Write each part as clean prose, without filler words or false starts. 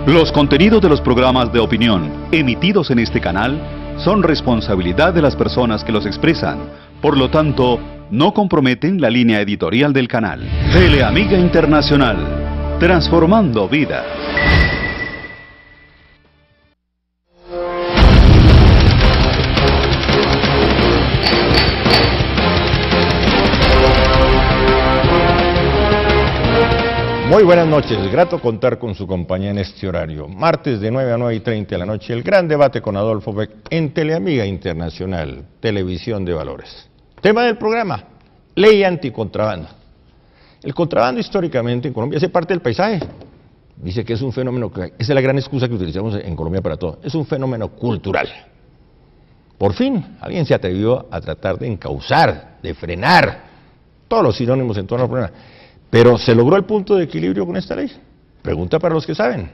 Los contenidos de los programas de opinión emitidos en este canal son responsabilidad de las personas que los expresan. Por lo tanto, no comprometen la línea editorial del canal. Teleamiga Internacional, transformando vidas. Muy buenas noches, grato contar con su compañía en este horario. Martes de 9 a 9:30 de la noche, el gran debate con Adolfo Beck en Teleamiga Internacional, Televisión de Valores. Tema del programa, ley anticontrabando. El contrabando históricamente en Colombia hace parte del paisaje. Dice que es un fenómeno, esa es la gran excusa que utilizamos en Colombia para todo, es un fenómeno cultural. Por fin, alguien se atrevió a tratar de encauzar, de frenar todos los sinónimos en torno al problema. Pero ¿se logró el punto de equilibrio con esta ley? Pregunta para los que saben.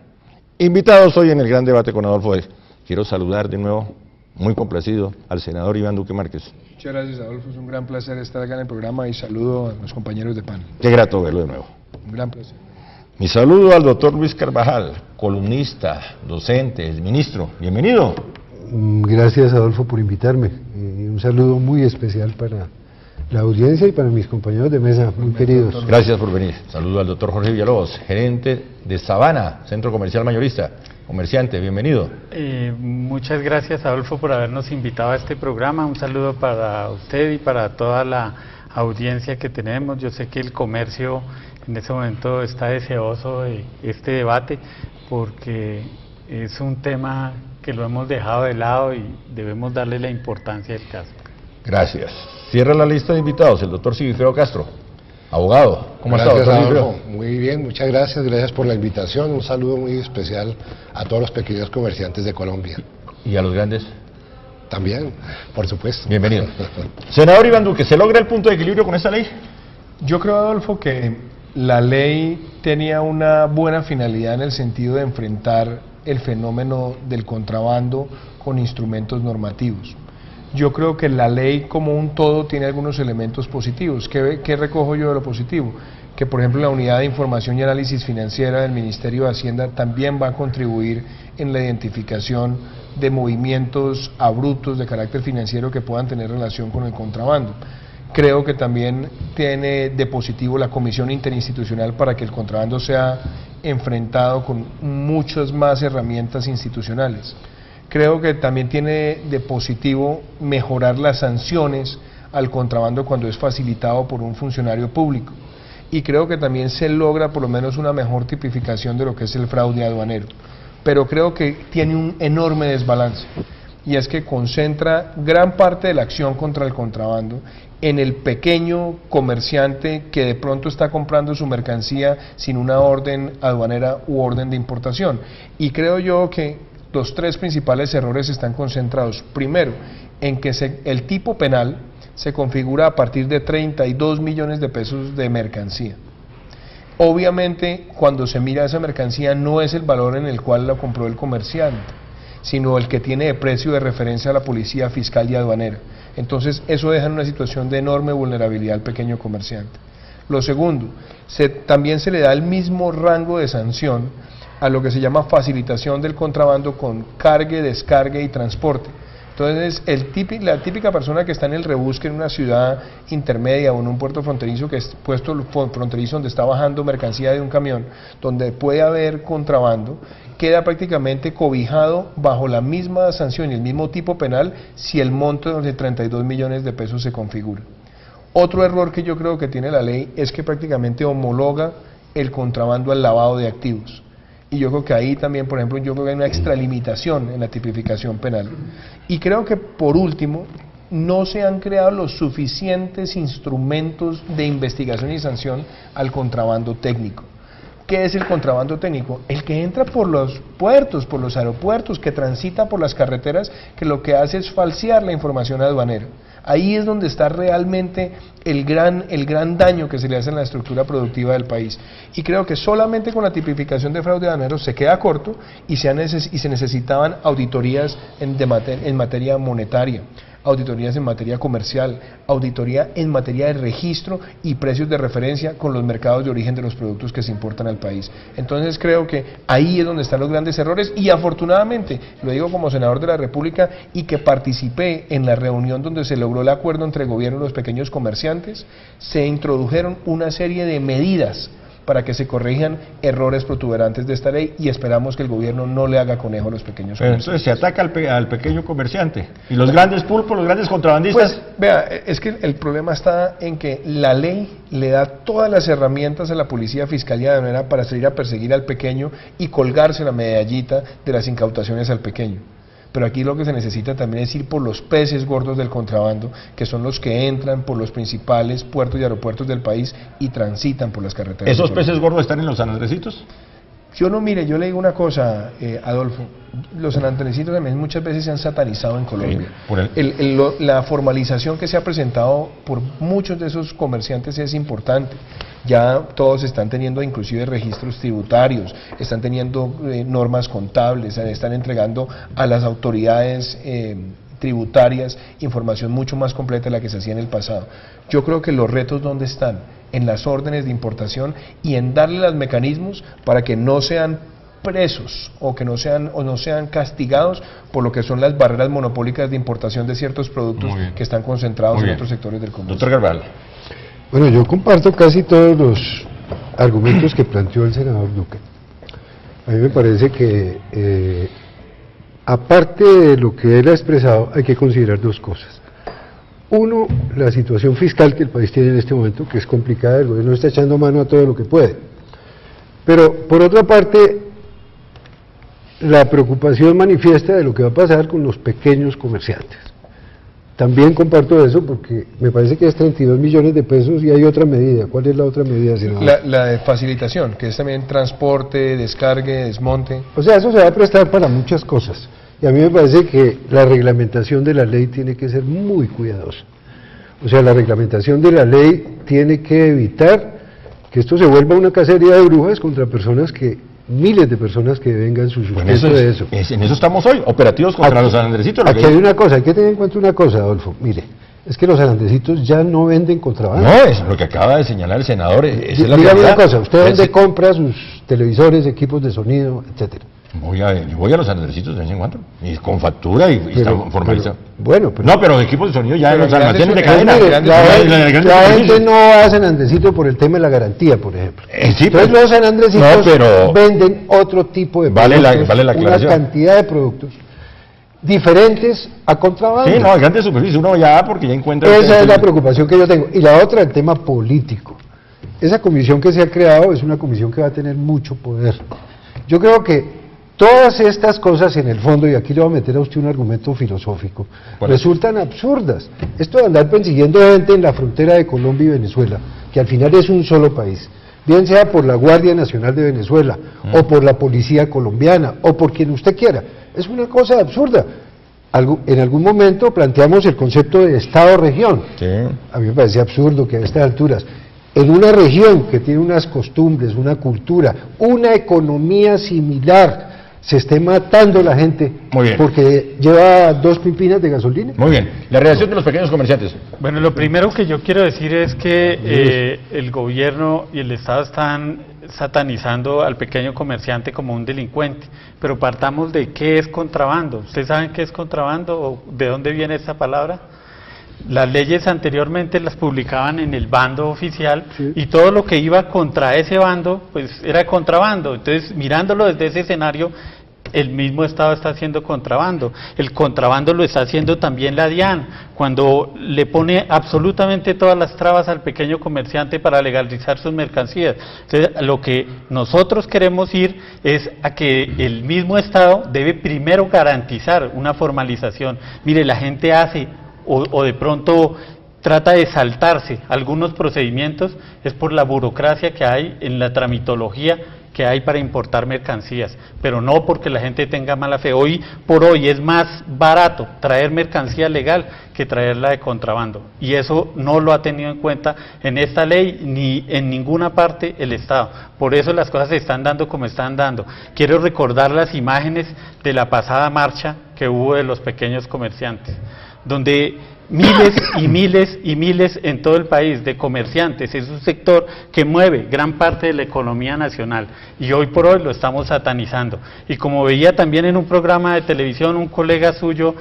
Invitados hoy en el gran debate con Adolfo Beck. Quiero saludar de nuevo, muy complacido, al senador Iván Duque Márquez. Muchas gracias, Adolfo. Es un gran placer estar acá en el programa y saludo a los compañeros de panel. Qué grato verlo de nuevo. Un gran placer. Mi saludo al doctor Luis Carvajal, columnista, docente, el ministro. Bienvenido. Gracias, Adolfo, por invitarme. Un saludo muy especial para la audiencia y para mis compañeros de mesa, muy queridos. Gracias por venir. Saludo al doctor Jorge Villalobos, gerente de Sabana, Centro Comercial Mayorista. Comerciante, bienvenido. Muchas gracias, Adolfo, por habernos invitado a este programa. Un saludo para usted y para toda la audiencia que tenemos. Yo sé que el comercio en este momento está deseoso de este debate porque es un tema que lo hemos dejado de lado y debemos darle la importancia del caso. Gracias. Cierra la lista de invitados, el doctor Sigifredo Castro, abogado. ¿Cómo está, doctor Sigifredo? Muy bien, muchas gracias por la invitación. Un saludo muy especial a todos los pequeños comerciantes de Colombia. ¿Y a los grandes? También, por supuesto. Bienvenido. Senador Iván Duque, ¿se logra el punto de equilibrio con esta ley? Yo creo, Adolfo, que la ley tenía una buena finalidad en el sentido de enfrentar el fenómeno del contrabando con instrumentos normativos. Yo creo que la ley como un todo tiene algunos elementos positivos. ¿Qué recojo yo de lo positivo? Que por ejemplo la unidad de información y análisis financiera del Ministerio de Hacienda también va a contribuir en la identificación de movimientos abruptos de carácter financiero que puedan tener relación con el contrabando. Creo que también tiene de positivo la Comisión Interinstitucional para que el contrabando sea enfrentado con muchas más herramientas institucionales. Creo que también tiene de positivo mejorar las sanciones al contrabando cuando es facilitado por un funcionario público. Y creo que también se logra por lo menos una mejor tipificación de lo que es el fraude aduanero. Pero creo que tiene un enorme desbalance, y es que concentra gran parte de la acción contra el contrabando en el pequeño comerciante que de pronto está comprando su mercancía sin una orden aduanera u orden de importación. Y creo yo que los tres principales errores están concentrados, primero, en que el tipo penal se configura a partir de 32 millones de pesos de mercancía. Obviamente, cuando se mira esa mercancía no es el valor en el cual la compró el comerciante, sino el que tiene de precio de referencia a la policía fiscal y aduanera. Entonces, eso deja en una situación de enorme vulnerabilidad al pequeño comerciante. Lo segundo, también se le da el mismo rango de sanción a lo que se llama facilitación del contrabando con cargue, descargue y transporte. Entonces, la típica persona que está en el rebusque en una ciudad intermedia o en un puerto fronterizo, que es puesto fronterizo donde está bajando mercancía de un camión, donde puede haber contrabando, queda prácticamente cobijado bajo la misma sanción y el mismo tipo penal si el monto de 32 millones de pesos se configura. Otro error que yo creo que tiene la ley es que prácticamente homologa el contrabando al lavado de activos. Y yo creo que ahí también, por ejemplo, yo creo que hay una extralimitación en la tipificación penal. Y creo que, por último, no se han creado los suficientes instrumentos de investigación y sanción al contrabando técnico. ¿Qué es el contrabando técnico? El que entra por los puertos, por los aeropuertos, que transita por las carreteras, que lo que hace es falsear la información aduanera. Ahí es donde está realmente el gran daño que se le hace en la estructura productiva del país. Y creo que solamente con la tipificación de fraude aduanero se queda corto y se necesitaban auditorías en materia monetaria. auditorías en materia comercial, auditoría en materia de registro y precios de referencia con los mercados de origen de los productos que se importan al país. Entonces creo que ahí es donde están los grandes errores y afortunadamente, lo digo como senador de la República y que participé en la reunión donde se logró el acuerdo entre el gobierno y los pequeños comerciantes, se introdujeron una serie de medidas para que se corrijan errores protuberantes de esta ley y esperamos que el gobierno no le haga conejo a los pequeños comerciantes. Entonces se ataca al pequeño comerciante y los grandes pulpos, los grandes contrabandistas. Pues vea, es que el problema está en que la ley le da todas las herramientas a la policía, fiscalía de manera para salir a perseguir al pequeño y colgarse la medallita de las incautaciones al pequeño. Pero aquí lo que se necesita también es ir por los peces gordos del contrabando, que son los que entran por los principales puertos y aeropuertos del país y transitan por las carreteras. ¿Esos peces gordos están en los San Andresitos? Yo no, mire, yo le digo una cosa, Adolfo, los sanandresitos también muchas veces se han satanizado en Colombia. Sí, La formalización que se ha presentado por muchos de esos comerciantes es importante. Ya todos están teniendo inclusive registros tributarios, están teniendo normas contables, están entregando a las autoridades tributarias información mucho más completa de la que se hacía en el pasado. Yo creo que los retos ¿dónde están? En las órdenes de importación y en darle los mecanismos para que no sean presos o que no sean castigados por lo que son las barreras monopólicas de importación de ciertos productos que están concentrados en otros sectores del comercio. Doctor Garval. Bueno, yo comparto casi todos los argumentos que planteó el senador Duque. A mí me parece que aparte de lo que él ha expresado, hay que considerar dos cosas. Uno, la situación fiscal que el país tiene en este momento, que es complicada, el gobierno está echando mano a todo lo que puede. Pero, por otra parte, la preocupación manifiesta de lo que va a pasar con los pequeños comerciantes. También comparto eso porque me parece que es 32 millones de pesos y hay otra medida. ¿Cuál es la otra medida, senador? La de facilitación, que es también transporte, descargue, desmonte. O sea, eso se va a prestar para muchas cosas. Y a mí me parece que la reglamentación de la ley tiene que ser muy cuidadosa. O sea, la reglamentación de la ley tiene que evitar que esto se vuelva una cacería de brujas contra personas que, miles de personas que vengan su sustento de eso. En eso estamos hoy, operativos contra los sanandresitos. Aquí hay una cosa, hay que tener en cuenta una cosa, Adolfo, mire, es que los sanandresitos ya no venden contrabando. No, es lo que acaba de señalar el senador. Dígame una cosa, ¿usted dónde compra sus televisores, equipos de sonido, etcétera? Yo voy a los Andresitos de vez en cuando, y con factura y está formalizado. Bueno, pero... No, pero los equipos de sonido ya en los almacenes de cadena. Mire, la gente no va a San Andresito por el tema de la garantía, por ejemplo. Sí, entonces los San Andresitos venden otro tipo de productos, vale la aclaración, una cantidad de productos diferentes a contrabando. Sí, no, hay grandes superficies, uno ya porque ya encuentra... Esa es la preocupación que yo tengo. Y la otra, el tema político. Esa comisión que se ha creado es una comisión que va a tener mucho poder. Yo creo que todas estas cosas en el fondo, y aquí le voy a meter a usted un argumento filosófico, resultan absurdas. Esto de andar persiguiendo gente en la frontera de Colombia y Venezuela, que al final es un solo país, bien sea por la Guardia Nacional de Venezuela, o por la Policía Colombiana, o por quien usted quiera, es una cosa absurda. En algún momento planteamos el concepto de Estado-región. Sí. A mí me parece absurdo que a estas alturas, en una región que tiene unas costumbres, una cultura, una economía similar, se esté matando la gente porque lleva 2 pimpinas de gasolina. Muy bien. La reacción de los pequeños comerciantes. Bueno, lo primero que yo quiero decir es que el gobierno y el Estado están satanizando al pequeño comerciante como un delincuente, pero partamos de qué es contrabando. ¿Ustedes saben qué es contrabando o de dónde viene esa palabra? Las leyes anteriormente las publicaban en el bando oficial y todo lo que iba contra ese bando pues era contrabando. Entonces, mirándolo desde ese escenario, el mismo Estado está haciendo contrabando. El contrabando lo está haciendo también la DIAN, cuando le pone absolutamente todas las trabas al pequeño comerciante para legalizar sus mercancías. Entonces, lo que nosotros queremos ir es a que el mismo Estado debe primero garantizar una formalización. Mire, la gente hace o de pronto trata de saltarse algunos procedimientos, es por la burocracia que hay en la tramitología que hay para importar mercancías, pero no porque la gente tenga mala fe. Hoy por hoy es más barato traer mercancía legal que traerla de contrabando, y eso no lo ha tenido en cuenta en esta ley ni en ninguna parte el Estado. Por eso las cosas se están dando como están dando. Quiero recordar las imágenes de la pasada marcha que hubo de los pequeños comerciantes, donde miles y miles y miles en todo el país de comerciantes. Es un sector que mueve gran parte de la economía nacional y hoy por hoy lo estamos satanizando. Y como veía también en un programa de televisión un colega suyo,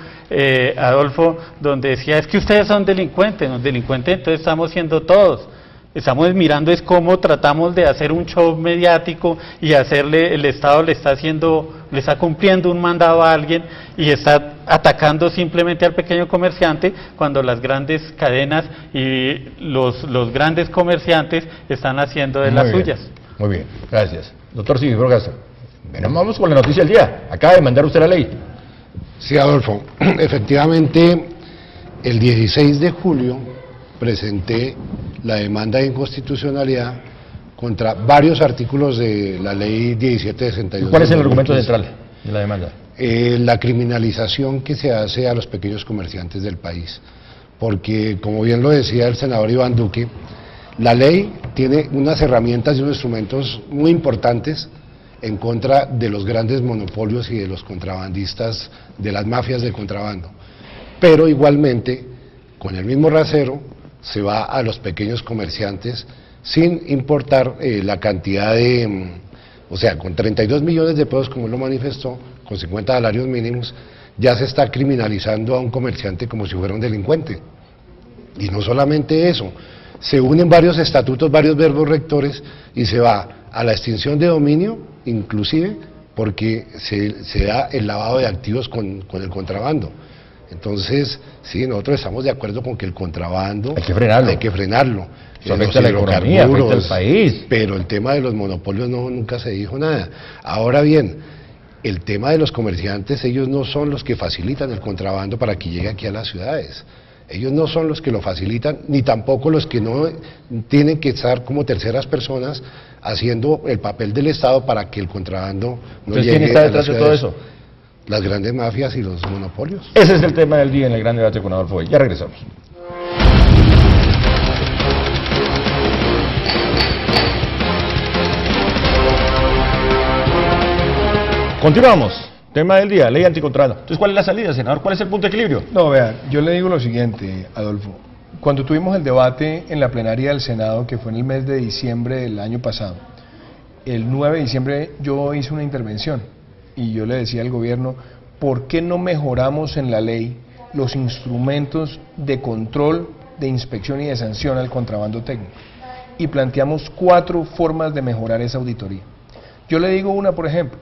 Adolfo, donde decía, es que ustedes son delincuentes, los delincuentes entonces estamos siendo todos. Estamos mirando es cómo tratamos de hacer un show mediático y hacerle, el Estado le está cumpliendo un mandado a alguien y está atacando simplemente al pequeño comerciante cuando las grandes cadenas y los grandes comerciantes están haciendo de las suyas. Muy bien, gracias. Doctor Sigifredo Castro, bueno, vamos con la noticia del día. Acaba de mandar usted la ley. Sí, Adolfo, efectivamente, el 16 de julio presenté la demanda de inconstitucionalidad contra varios artículos de la ley 1762. ¿Cuál es el argumento central de la demanda? La criminalización que se hace a los pequeños comerciantes del país, porque como bien lo decía el senador Iván Duque, la ley tiene unas herramientas y unos instrumentos muy importantes en contra de los grandes monopolios y de los contrabandistas, de las mafias del contrabando, pero igualmente con el mismo rasero se va a los pequeños comerciantes sin importar la cantidad de, o sea, con 32 millones de pesos como él lo manifestó, con 50 salarios mínimos, ya se está criminalizando a un comerciante como si fuera un delincuente. Y no solamente eso, se unen varios estatutos, varios verbos rectores y se va a la extinción de dominio, inclusive porque se da el lavado de activos con el contrabando. Entonces, sí, nosotros estamos de acuerdo con que el contrabando hay que frenarlo. Eso afecta a la economía, afecta al país. Pero el tema de los monopolios nunca se dijo nada. Ahora bien, el tema de los comerciantes, ellos no son los que facilitan el contrabando para que llegue aquí a las ciudades. Ellos no son los que lo facilitan, ni tampoco los que no tienen que estar como terceras personas haciendo el papel del Estado para que el contrabando no llegue. ¿Quién está detrás de todo eso? Las grandes mafias y los monopolios. Ese es el tema del día en el gran debate con Adolfo. Ya regresamos. Continuamos. Tema del día, ley anticontrabando. Entonces, ¿cuál es la salida, senador? ¿Cuál es el punto de equilibrio? No, vean, yo le digo lo siguiente, Adolfo. Cuando tuvimos el debate en la plenaria del Senado, que fue en el mes de diciembre del año pasado, el 9 de diciembre yo hice una intervención y yo le decía al gobierno, ¿por qué no mejoramos en la ley los instrumentos de control, de inspección y de sanción al contrabando técnico? Y planteamos 4 formas de mejorar esa auditoría. Yo le digo una, por ejemplo,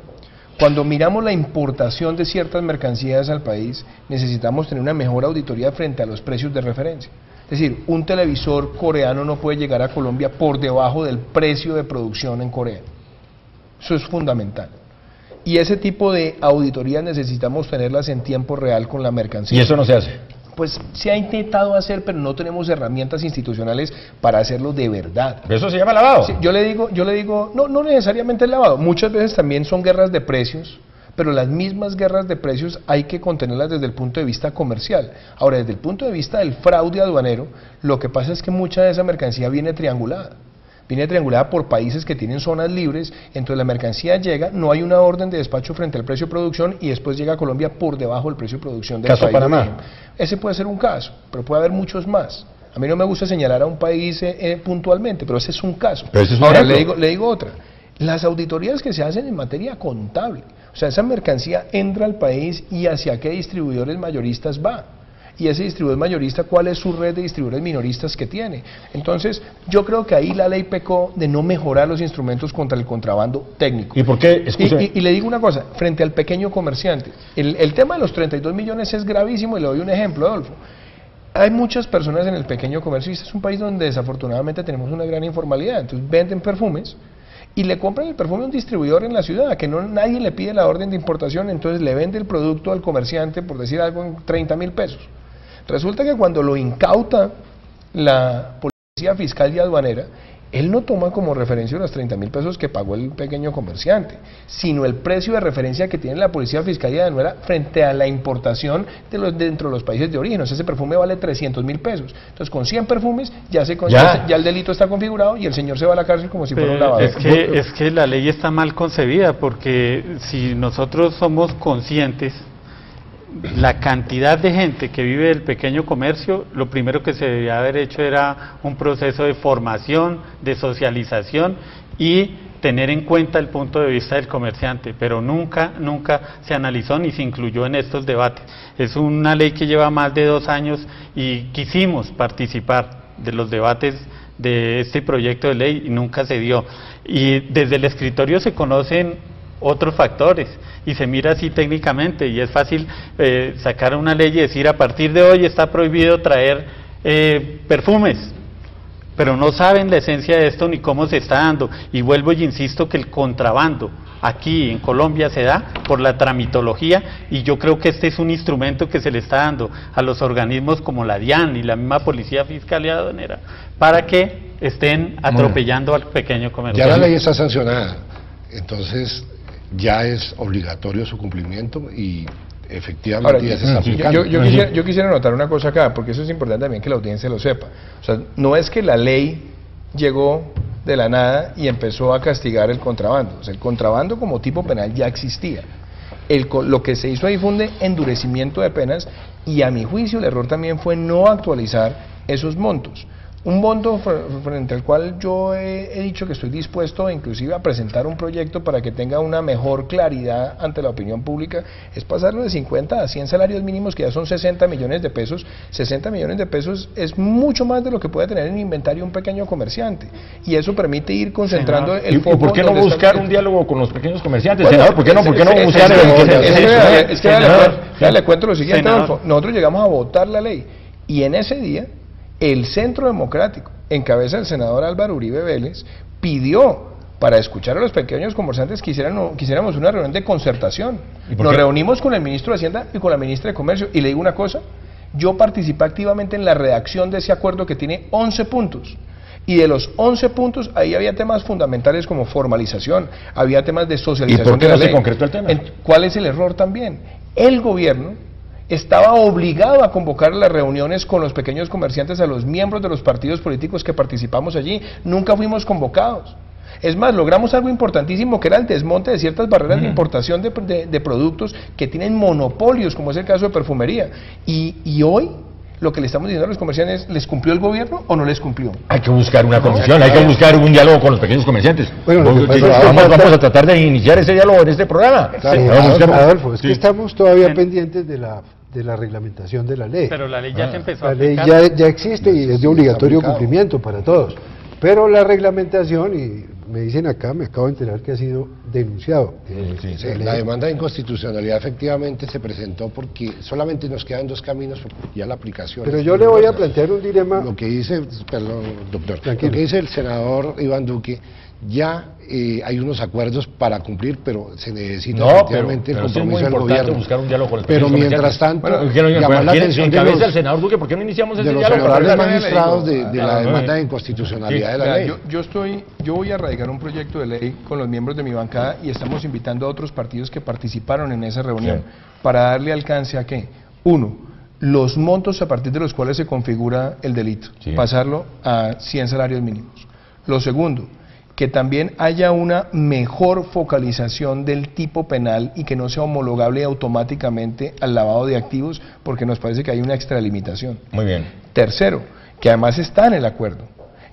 cuando miramos la importación de ciertas mercancías al país, necesitamos tener una mejor auditoría frente a los precios de referencia. Es decir, un televisor coreano no puede llegar a Colombia por debajo del precio de producción en Corea. Eso es fundamental. Y ese tipo de auditorías necesitamos tenerlas en tiempo real con la mercancía. ¿Y eso no se hace? Pues se ha intentado hacer, pero no tenemos herramientas institucionales para hacerlo de verdad. ¿Pero eso se llama lavado? Sí, yo le digo, no necesariamente el lavado. Muchas veces también son guerras de precios, pero las mismas guerras de precios hay que contenerlas desde el punto de vista comercial. Ahora, desde el punto de vista del fraude aduanero, lo que pasa es que mucha de esa mercancía viene triangulada. Viene triangulada por países que tienen zonas libres, entonces la mercancía llega, no hay una orden de despacho frente al precio de producción y después llega a Colombia por debajo del precio de producción del país. ¿Caso Panamá? Ese puede ser un caso, pero puede haber muchos más. A mí no me gusta señalar a un país puntualmente, pero ese es un caso. Pero ese es un Ahora, ejemplo. le digo otra. Las auditorías que se hacen en materia contable, o sea, esa mercancía entra al país y hacia qué distribuidores mayoristas va. Y ese distribuidor mayorista, ¿cuál es su red de distribuidores minoristas que tiene? Entonces, yo creo que ahí la ley pecó de no mejorar los instrumentos contra el contrabando técnico. ¿Y por qué? Y le digo una cosa, frente al pequeño comerciante, el tema de los 32 millones es gravísimo y le doy un ejemplo, Adolfo. Hay muchas personas en el pequeño comercio y este es un país donde desafortunadamente tenemos una gran informalidad, entonces venden perfumes y le compran el perfume a un distribuidor en la ciudad, que nadie le pide la orden de importación, entonces le vende el producto al comerciante, por decir algo, en 30.000 pesos. Resulta que cuando lo incauta la policía fiscal y aduanera, él no toma como referencia los 30.000 pesos que pagó el pequeño comerciante, sino el precio de referencia que tiene la policía fiscal y aduanera frente a la importación dentro de los países de origen. O sea, ese perfume vale 300.000 pesos. Entonces, con 100 perfumes ya el delito está configurado y el señor se va a la cárcel como si fuera un lavador. Es que la ley está mal concebida, porque si nosotros somos conscientes la cantidad de gente que vive del pequeño comercio, lo primero que se debía haber hecho era un proceso de formación, de socialización y tener en cuenta el punto de vista del comerciante, pero nunca se analizó ni se incluyó en estos debates. Es una ley que lleva más de 2 años y quisimos participar de los debates de este proyecto de ley y nunca se dio. Y desde el escritorio se conocen otros factores y se mira así técnicamente y es fácil sacar una ley y decir a partir de hoy está prohibido traer perfumes, pero no saben la esencia de esto ni cómo se está dando, y vuelvo y insisto que el contrabando aquí en Colombia se da por la tramitología, y yo creo que este es un instrumento que se le está dando a los organismos como la DIAN y la misma Policía Fiscal y Aduanera para que estén atropellando al pequeño comerciante. Ya la ley está sancionada, entonces ya es obligatorio su cumplimiento y efectivamente ahora, ya se está aplicando. Yo quisiera anotar una cosa acá, porque eso es importante también que la audiencia lo sepa. O sea, no es que la ley llegó de la nada y empezó a castigar el contrabando. O sea, el contrabando como tipo penal ya existía. Lo que se hizo ahí fue un endurecimiento de penas y a mi juicio el error también fue no actualizar esos montos. Un monto frente al cual yo he dicho que estoy dispuesto inclusive a presentar un proyecto para que tenga una mejor claridad ante la opinión pública, es pasarlo de 50 a 100 salarios mínimos, que ya son 60 millones de pesos. 60 millones de pesos es mucho más de lo que puede tener en inventario un pequeño comerciante, y eso permite ir concentrando el foco. ¿Y por qué no buscar un diálogo con los pequeños comerciantes, bueno, senador? ¿Por qué no buscar es que le cuento lo siguiente, Adolfo. Nosotros llegamos a votar la ley y en ese día el Centro Democrático, en cabeza del senador Álvaro Uribe Vélez, pidió para escuchar a los pequeños comerciantes que quisiéramos una reunión de concertación. Nos reunimos con el ministro de Hacienda y con la ministra de Comercio, y le digo una cosa, yo participé activamente en la redacción de ese acuerdo que tiene 11 puntos. Y de los 11 puntos, ahí había temas fundamentales como formalización, había temas de socialización. ¿Y por qué no se concretó el tema? ¿Cuál es el error también? El gobierno estaba obligado a convocar las reuniones con los pequeños comerciantes, a los miembros de los partidos políticos que participamos allí. Nunca fuimos convocados. Es más, logramos algo importantísimo, que era el desmonte de ciertas barreras de importación de productos que tienen monopolios, como es el caso de perfumería. Y hoy lo que le estamos diciendo a los comerciantes es, ¿les cumplió el gobierno o no les cumplió? Hay que buscar una comisión, hay que buscar un diálogo con los pequeños comerciantes. Bueno, vamos a tratar de iniciar ese diálogo en este programa. Adolfo, es que estamos todavía pendientes de la reglamentación de la ley. Pero la ley ya se empezó a aplicar. aplicar. La ley ya existe y es de obligatorio cumplimiento para todos. Pero la reglamentación, y me dicen acá, me acabo de enterar que ha sido denunciado. La demanda de inconstitucionalidad efectivamente se presentó porque solamente nos quedan 2 caminos ya la aplicación. Pero yo le voy a plantear un dilema. Lo que dice, perdón, doctor, tranquilo. Lo que dice el senador Iván Duque, ya hay unos acuerdos para cumplir, pero se necesita efectivamente el compromiso del gobierno. Buscar un diálogo con los pero mientras tanto, llamar la atención de los, senador Duque, ¿por qué no iniciamos ese los diálogo? honorables magistrados de la demanda de inconstitucionalidad de la ley. Yo voy a radicar un proyecto de ley con los miembros de mi bancada y estamos invitando a otros partidos que participaron en esa reunión para darle alcance a ¿qué? 1. Los montos a partir de los cuales se configura el delito, pasarlo a 100 salarios mínimos. Lo segundo, que también haya una mejor focalización del tipo penal y que no sea homologable automáticamente al lavado de activos, porque nos parece que hay una extralimitación. Muy bien. Tercero, que además está en el acuerdo,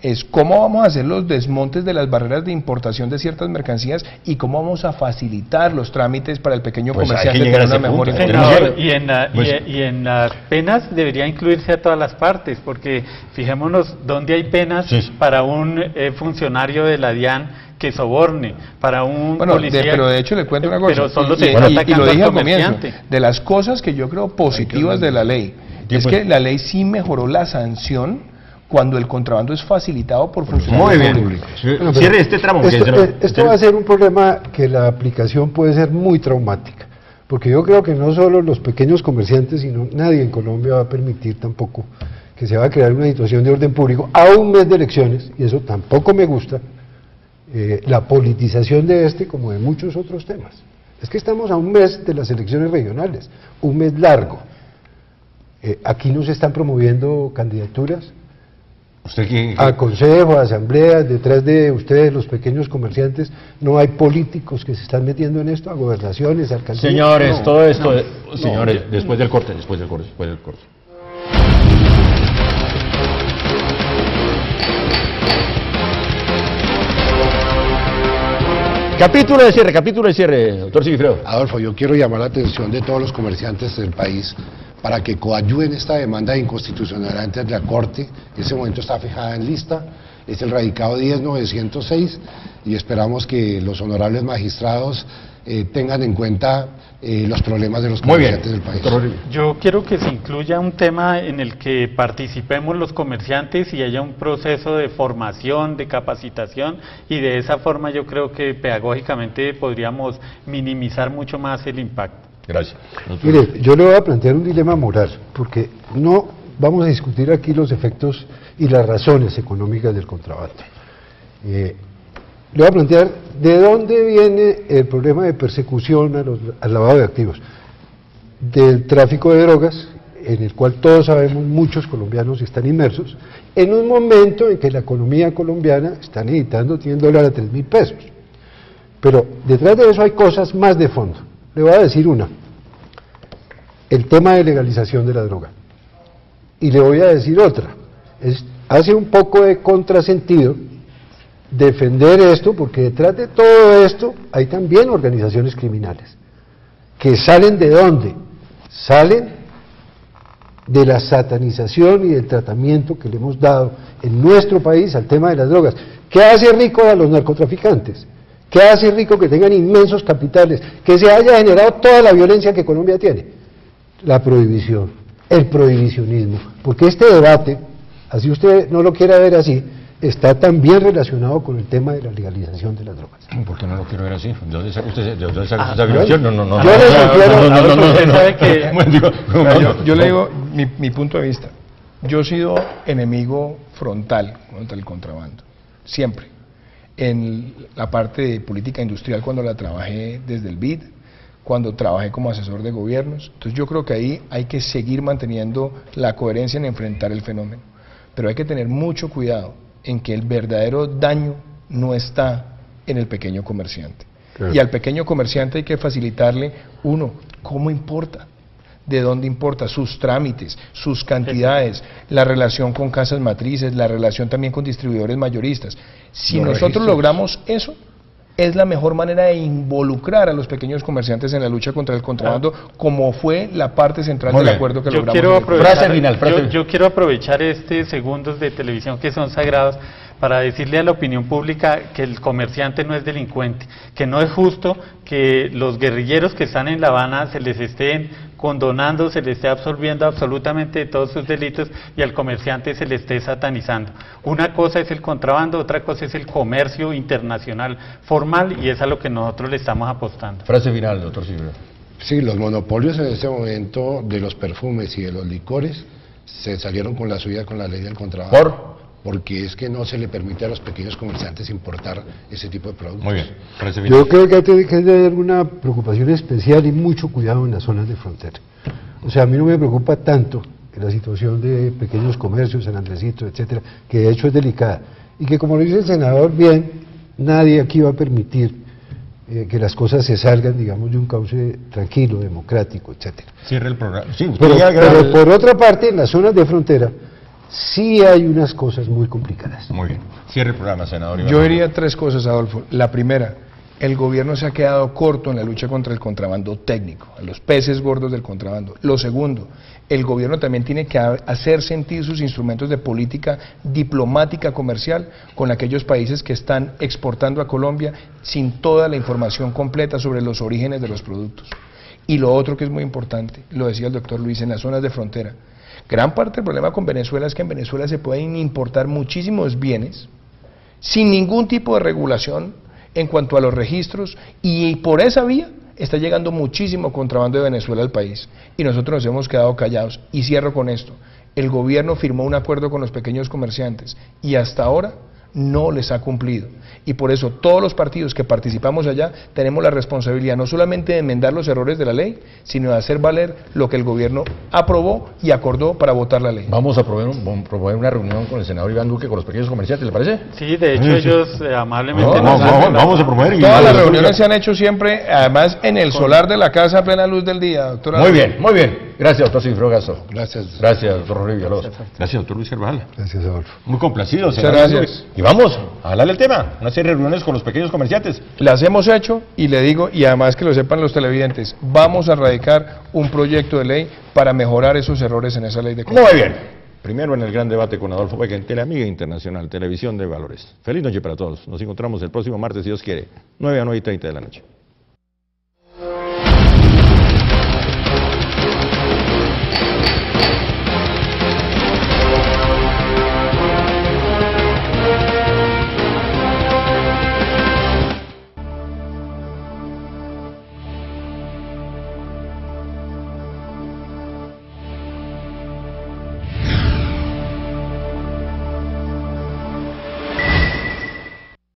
es cómo vamos a hacer los desmontes de las barreras de importación de ciertas mercancías y cómo vamos a facilitar los trámites para el pequeño comerciante tener una mejor información. Y en las penas debería incluirse a todas las partes, porque fijémonos dónde hay penas para un funcionario de la DIAN que soborne, para un policía. Pero de hecho le cuento una cosa, pero solo y lo dije al comienzo, de las cosas que yo creo positivas de la ley, es que la ley sí mejoró la sanción cuando el contrabando es facilitado por funcionarios públicos. Bueno, cierre este tramo. Esto va a ser un problema que la aplicación puede ser muy traumática, porque yo creo que no solo los pequeños comerciantes, sino nadie en Colombia va a permitir tampoco que se va a crear una situación de orden público a un mes de elecciones, y eso tampoco me gusta, la politización de como de muchos otros temas. Es que estamos a un mes de las elecciones regionales, un mes largo. Aquí no se están promoviendo candidaturas. A consejo, a asambleas, detrás de ustedes, los pequeños comerciantes, no hay políticos que se están metiendo en esto, a gobernaciones, alcaldías. Señores, no, todo esto, señores, después del corte. Capítulo de cierre, doctor Sigifredo. Adolfo, yo quiero llamar la atención de todos los comerciantes del país para que coadyuven esta demanda de inconstitucionalidad ante la Corte. En ese momento está fijada en lista, es el radicado 10906 y esperamos que los honorables magistrados tengan en cuenta los problemas de los comerciantes del país. Yo quiero que se incluya un tema en el que participemos los comerciantes y haya un proceso de formación, de capacitación, y de esa forma yo creo que pedagógicamente podríamos minimizar mucho más el impacto. Gracias. Mire, yo le voy a plantear un dilema moral, porque no vamos a discutir aquí los efectos y las razones económicas del contrabando. Le voy a plantear de dónde viene el problema de persecución al lavado de activos. Del tráfico de drogas, en el cual todos sabemos muchos colombianos están inmersos, en un momento en que la economía colombiana está necesitando $100 a 3.000 pesos. Pero detrás de eso hay cosas más de fondo. Le voy a decir una, el tema de legalización de la droga. Y le voy a decir otra, hace un poco de contrasentido defender esto, porque detrás de todo esto hay también organizaciones criminales, que salen ¿de dónde? Salen de la satanización y del tratamiento que le hemos dado en nuestro país al tema de las drogas. ¿Qué hace rico a los narcotraficantes? ¿Qué hace rico que tengan inmensos capitales? Que se haya generado toda la violencia que Colombia tiene. La prohibición, el prohibicionismo, porque este debate, así usted no lo quiera ver así, está también relacionado con el tema de la legalización de las drogas. ¿Por qué no lo quiero ver así? ¿De dónde saca usted esa afirmación? No. Yo le digo mi punto de vista. Yo he sido enemigo frontal contra el contrabando, siempre. En la parte de política industrial, cuando la trabajé desde el BID, cuando trabajé como asesor de gobiernos. Entonces yo creo que ahí hay que seguir manteniendo la coherencia en enfrentar el fenómeno. Pero hay que tener mucho cuidado en que el verdadero daño no está en el pequeño comerciante. Claro. Y al pequeño comerciante hay que facilitarle, uno, cómo importa, de dónde importa, sus trámites, sus cantidades, la relación con casas matrices, la relación también con distribuidores mayoristas. Si nosotros logramos eso, es la mejor manera de involucrar a los pequeños comerciantes en la lucha contra el contrabando, como fue la parte central del acuerdo que logramos. Yo quiero aprovechar segundos de televisión que son sagrados para decirle a la opinión pública que el comerciante no es delincuente, que no es justo que los guerrilleros que están en La Habana se les estén condonando, se les esté absolviendo absolutamente de todos sus delitos y al comerciante se le esté satanizando. Una cosa es el contrabando, otra cosa es el comercio internacional formal, y es a lo que nosotros le estamos apostando. Frase final, doctor Silvio. Sí, los monopolios en este momento de los perfumes y de los licores se salieron con la suya con la ley del contrabando. Porque es que no se le permite a los pequeños comerciantes importar ese tipo de productos. Muy bien. Yo creo que hay que tener una preocupación especial y mucho cuidado en las zonas de frontera. O sea, a mí no me preocupa tanto la situación de pequeños comercios, San Andresito, etcétera, que de hecho es delicada. Y que, como lo dice el senador bien, nadie aquí va a permitir que las cosas se salgan, digamos, de un cauce tranquilo, democrático, etcétera. Cierre el programa. Sí, pero por otra parte, en las zonas de frontera, sí hay unas cosas muy complicadas. Muy bien. Cierre el programa, senador. Yo diría tres cosas, Adolfo. La primera, el gobierno se ha quedado corto en la lucha contra el contrabando técnico, a los peces gordos del contrabando. Lo segundo, el gobierno también tiene que hacer sentir sus instrumentos de política diplomática comercial con aquellos países que están exportando a Colombia sin toda la información completa sobre los orígenes de los productos. Y lo otro que es muy importante, lo decía el doctor Luis, en las zonas de frontera. Gran parte del problema con Venezuela es que en Venezuela se pueden importar muchísimos bienes sin ningún tipo de regulación en cuanto a los registros, y por esa vía está llegando muchísimo contrabando de Venezuela al país y nosotros nos hemos quedado callados. Y cierro con esto, el gobierno firmó un acuerdo con los pequeños comerciantes y hasta ahora no les ha cumplido. Y por eso todos los partidos que participamos allá tenemos la responsabilidad no solamente de enmendar los errores de la ley, sino de hacer valer lo que el gobierno aprobó y acordó para votar la ley. Vamos a promover una reunión con el senador Iván Duque, con los pequeños comerciantes, ¿le parece? Sí, de hecho ellos amablemente vamos a promover. Todas las reuniones se han hecho siempre, además en el solar de la casa a plena luz del día, doctora. Muy bien, muy bien. Gracias, doctor Sigfrido Gasso. Gracias. Gracias, doctor Rodrigo Villalobos. Gracias, doctor Luis Carvajal. Gracias, Adolfo. Muy complacido. Muchas gracias. Y vamos a hablar del tema, una serie de reuniones con los pequeños comerciantes. Las hemos hecho y le digo, y además que lo sepan los televidentes, vamos a radicar un proyecto de ley para mejorar esos errores en esa ley de comercio. Muy bien. Primero en el gran debate con Adolfo Becker en Teleamiga Internacional, Televisión de Valores. Feliz noche para todos. Nos encontramos el próximo martes, si Dios quiere, 9 a 9:30 de la noche.